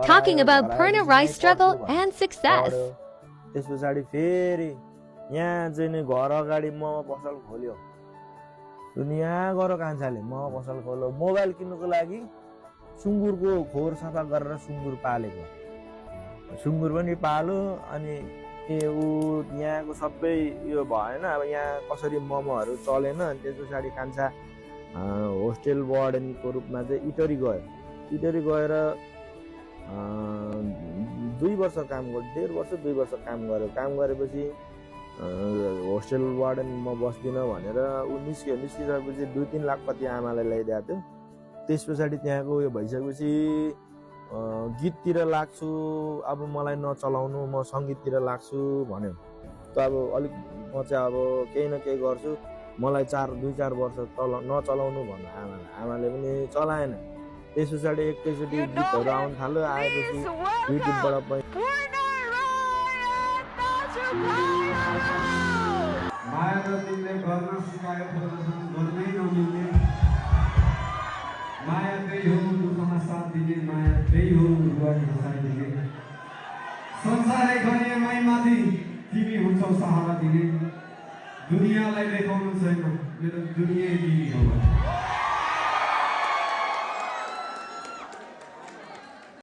talking about Purna Rai's struggle and success. त्यस पछाडि फेरि यहाँ चाहिँ नि घर अगाडि मोमो पसल खोल्यो। यहाँ गएर कान्छाले मोमो पसल खोल्यो। मोबाइल किन्नुको लागि सुँगुरको खोर सफा गरेर सुँगुर पालेको। सुँगुर पनि पालो अनि यहाँको सबै यो भएन। अब यहाँ कसरी मोमोहरू चलेन। अनि त्यस पछाडि कान्छा होस्टेल वार्डनको रूपमा चाहिँ इटरी गयो। इटरी गएर 2 वर्ष काम गर्यो। 1.5 वर्ष 2 वर्ष काम गर्यो। काम गरेपछि होस्टेल वार्डन म बस्दिनँ भनेर ऊ निस्क्यो। निस्किसकेपछि 2-3 लाख कति आमालाई ल्याइदिएको थियो। त्यस पछाडि त्यहाँको उयो भइसकेपछि गीततिर लाग्छु, अब मलाई नचलाउनु, म सङ्गीततिर लाग्छु भन्यो। त अब अलिक म चाहिँ अब केही न केही गर्छु, मलाई 2-4 वर्ष नचलाउनु भन्नु आमाले पनि चलाएन। त्यस पछाडि एकैचोटि गीतहरू आउनु थाल्यो। आएपछि युट्युबबाट पनि माया र तिमीले गर्न सिकायो प्रदर्शन गर्नै नमिल्ने माया त्यही हो दुःखमा साथ दिने माया त्यही हो रुवाई हँसाइदिने संसारै गनिएमै माथि तिमी हुन्छौ सहारा दिने दुनियाँलाई देखाउनु छैन मेरो दुनियाँ तिमी हो।